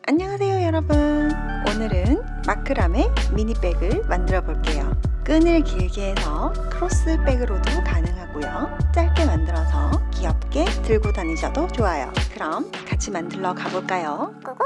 안녕하세요 여러분. 오늘은 마크라메 미니백을 만들어 볼게요. 끈을 길게 해서 크로스백으로도 가능하고요. 짧게 만들어서 귀엽게 들고 다니셔도 좋아요. 그럼 같이 만들러 가볼까요? 고고!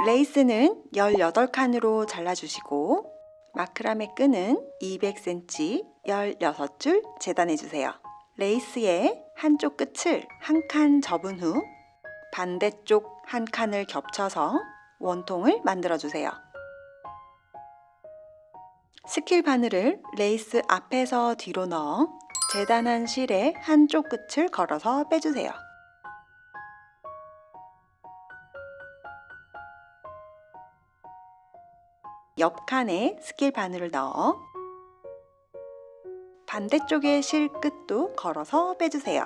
레이스는 18칸으로 잘라주시고 마크라메 끈은 200cm 16줄 재단해주세요. 레이스의 한쪽 끝을 한 칸 접은 후 반대쪽 한 칸을 겹쳐서 원통을 만들어주세요. 스킬 바늘을 레이스 앞에서 뒤로 넣어 재단한 실의 한쪽 끝을 걸어서 빼주세요. 옆 칸에 스킬 바늘을 넣어 반대쪽의 실 끝도 걸어서 빼주세요.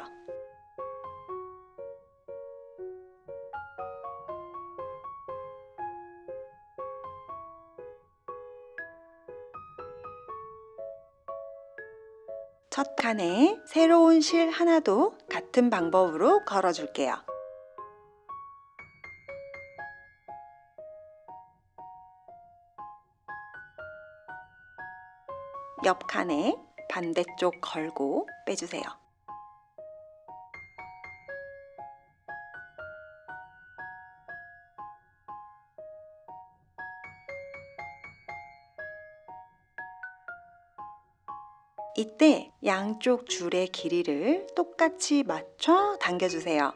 첫 칸에 새로운 실 하나도 같은 방법으로 걸어줄게요. 옆 칸에 반대쪽 걸고 빼주세요. 이때 양쪽 줄의 길이를 똑같이 맞춰 당겨주세요.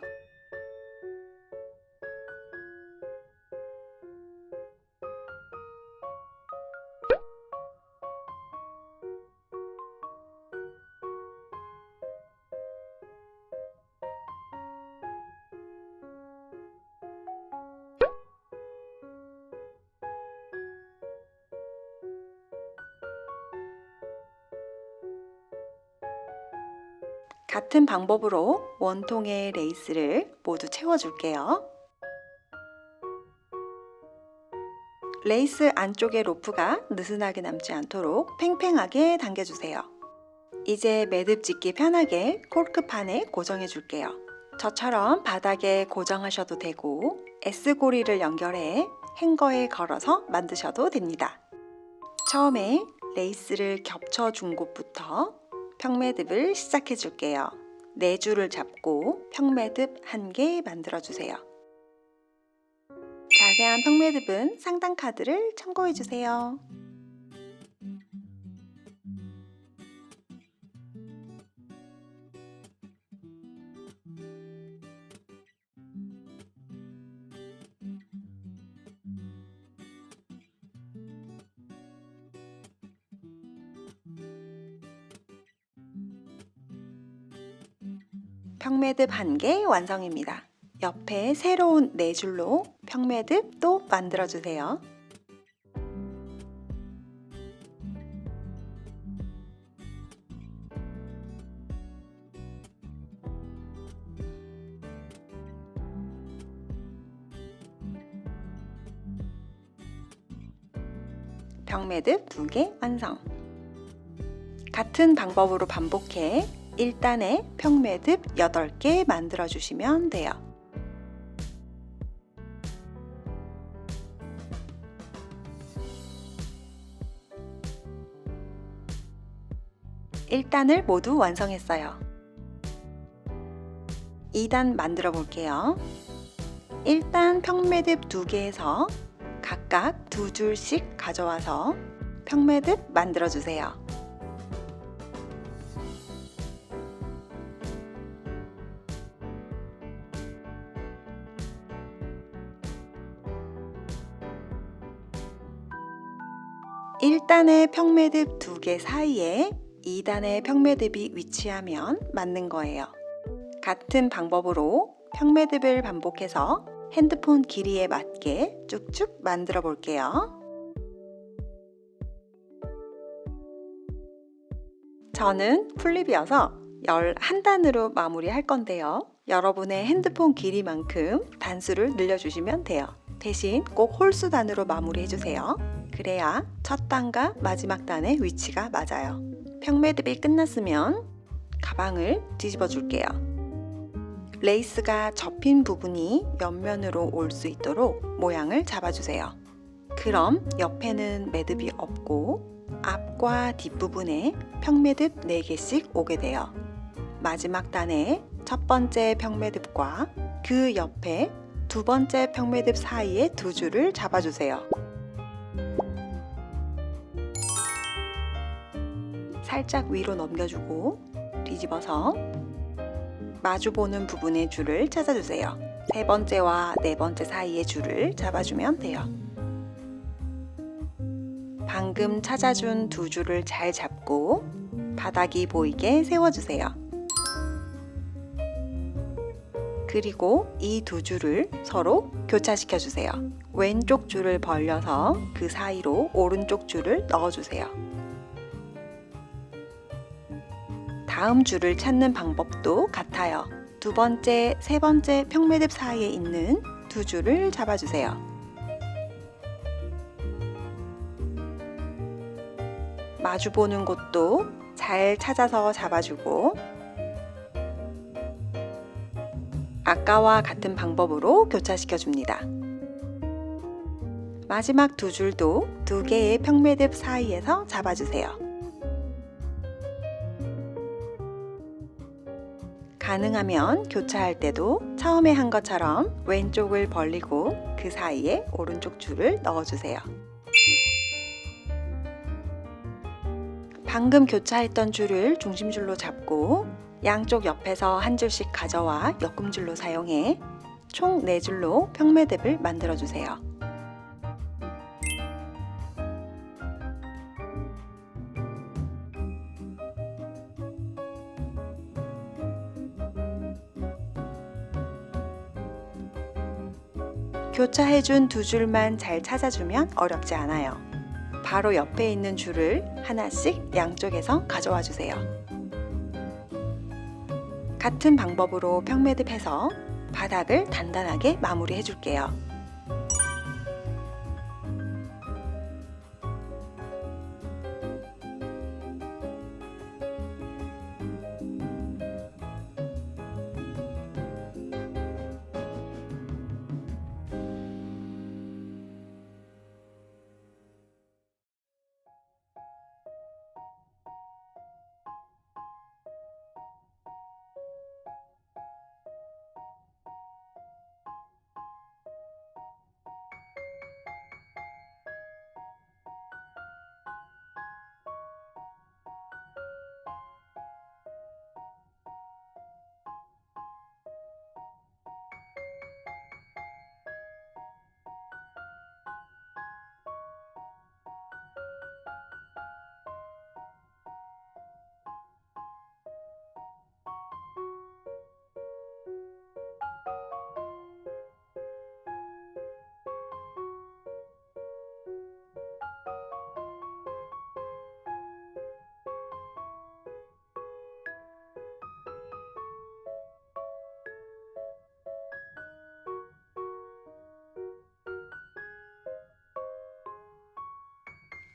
같은 방법으로 원통의 레이스를 모두 채워줄게요. 레이스 안쪽의 로프가 느슨하게 남지 않도록 팽팽하게 당겨주세요. 이제 매듭 짓기 편하게 콜크판에 고정해 줄게요. 저처럼 바닥에 고정하셔도 되고 S고리를 연결해 행거에 걸어서 만드셔도 됩니다. 처음에 레이스를 겹쳐준 곳부터 평매듭을 시작해 줄게요. 4줄을 잡고 평매듭 1개 만들어 주세요. 자세한 평매듭은 상단 카드를 참고해 주세요. 평매듭 1개 완성입니다. 옆에 새로운 4줄로 평매듭 또 만들어주세요. 평매듭 2개 완성. 같은 방법으로 반복해 1단에 평매듭 8개 만들어 주시면 돼요. (1단을) 모두 완성했어요. 2단 만들어 볼게요. 1단 평매듭 2개에서 각각 2줄씩 가져와서 평매듭 만들어 주세요. (1단의) 평매듭 2개 사이에 2단의 평매듭이 위치하면 맞는 거예요. 같은 방법으로 평매듭을 반복해서 핸드폰 길이에 맞게 쭉쭉 만들어 볼게요. 저는 풀립이어서 11단으로 마무리할 건데요. 여러분의 핸드폰 길이만큼 단수를 늘려주시면 돼요. 대신 꼭 홀수 단으로 마무리해 주세요. 그래야 첫 단과 마지막 단의 위치가 맞아요. 평매듭이 끝났으면 가방을 뒤집어 줄게요. 레이스가 접힌 부분이 옆면으로 올 수 있도록 모양을 잡아주세요. 그럼 옆에는 매듭이 없고 앞과 뒷부분에 평매듭 4개씩 오게 돼요. 마지막 단에 첫 번째 평매듭과 그 옆에 두 번째 평매듭 사이에 두 줄을 잡아주세요. 살짝 위로 넘겨주고 뒤집어서 마주보는 부분의 줄을 찾아주세요. 세 번째와 네 번째 사이의 줄을 잡아주면 돼요. 방금 찾아준 두 줄을 잘 잡고 바닥이 보이게 세워주세요. 그리고 이 두 줄을 서로 교차시켜 주세요. 왼쪽 줄을 벌려서 그 사이로 오른쪽 줄을 넣어주세요. 다음 줄을 찾는 방법도 같아요. 두 번째, 세 번째 평매듭 사이에 있는 두 줄을 잡아주세요. 마주보는 곳도 잘 찾아서 잡아주고 아까와 같은 방법으로 교차시켜 줍니다. 마지막 두 줄도 두 개의 평매듭 사이에서 잡아주세요. 가능하면 교차할 때도 처음에 한 것처럼 왼쪽을 벌리고 그 사이에 오른쪽 줄을 넣어주세요. 방금 교차했던 줄을 중심줄로 잡고 양쪽 옆에서 한 줄씩 가져와 엮음줄로 사용해 총 4줄로 평매듭을 만들어 주세요. 교차해준 두 줄만 잘 찾아주면 어렵지 않아요. 바로 옆에 있는 줄을 하나씩 양쪽에서 가져와 주세요. 같은 방법으로 평매듭해서 바닥을 단단하게 마무리해 줄게요.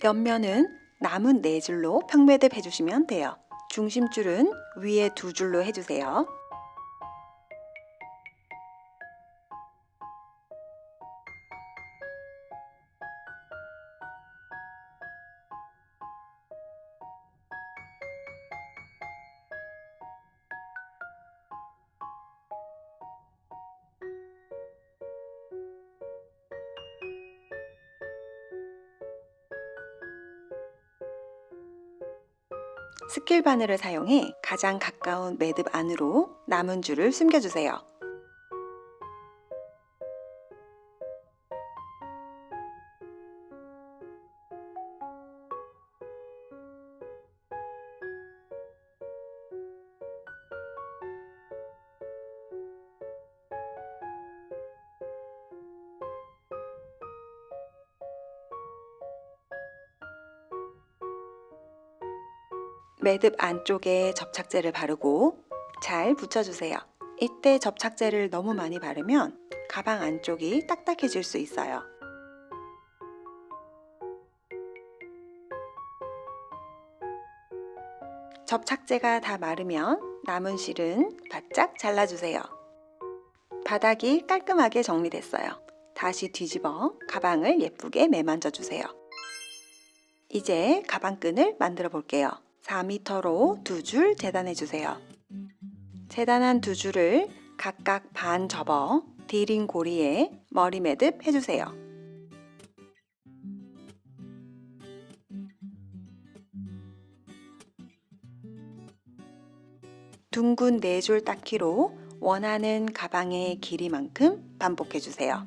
옆면은 남은 4줄로 평매듭 해주시면 돼요. 중심줄은 위에 2줄로 해주세요. 스킬 바늘을 사용해 가장 가까운 매듭 안으로 남은 줄을 숨겨주세요. 매듭 안쪽에 접착제를 바르고 잘 붙여주세요. 이때 접착제를 너무 많이 바르면 가방 안쪽이 딱딱해질 수 있어요. 접착제가 다 마르면 남은 실은 바짝 잘라주세요. 바닥이 깔끔하게 정리됐어요. 다시 뒤집어 가방을 예쁘게 매만져 주세요. 이제 가방끈을 만들어 볼게요. 4m로 2줄 재단해 주세요. 재단한 2줄을 각각 반 접어 D링 고리에 머리 매듭 해주세요. 둥근 4줄 따키로 원하는 가방의 길이만큼 반복해 주세요.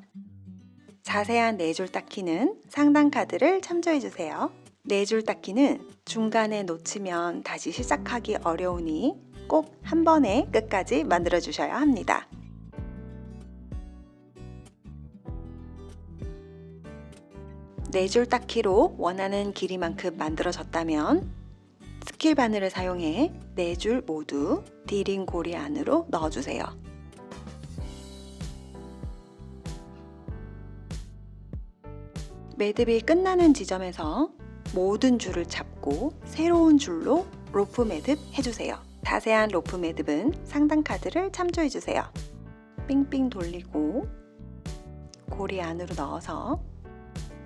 자세한 4줄 따키는 상단 카드를 참조해 주세요. 4줄 따키는 중간에 놓치면 다시 시작하기 어려우니 꼭 한 번에 끝까지 만들어 주셔야 합니다. 네 줄 따키로 원하는 길이만큼 만들어졌다면 스킬 바늘을 사용해 4줄 모두 D링 고리 안으로 넣어주세요. 매듭이 끝나는 지점에서 모든 줄을 잡고 새로운 줄로 로프 매듭 해주세요. 자세한 로프 매듭은 상단 카드를 참조해주세요. 삥삥 돌리고 고리 안으로 넣어서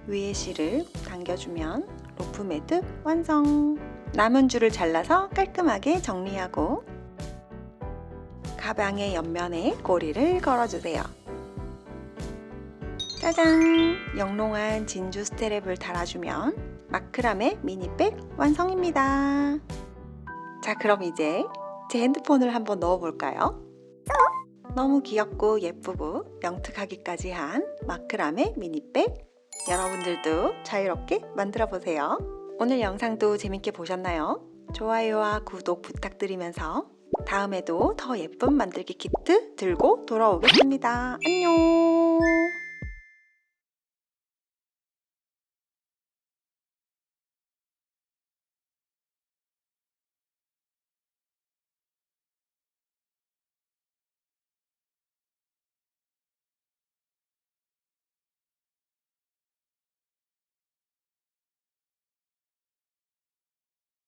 위에 실을 당겨주면 로프 매듭 완성! 남은 줄을 잘라서 깔끔하게 정리하고 가방의 옆면에 고리를 걸어주세요. 짜잔! 영롱한 진주 스트랩을 달아주면 마크라메 미니백 완성입니다. 자, 그럼 이제 제 핸드폰을 한번 넣어볼까요? 너무 귀엽고 예쁘고 영특하기까지 한 마크라메 미니백, 여러분들도 자유롭게 만들어 보세요. 오늘 영상도 재밌게 보셨나요? 좋아요와 구독 부탁드리면서 다음에도 더 예쁜 만들기 키트 들고 돌아오겠습니다. 안녕!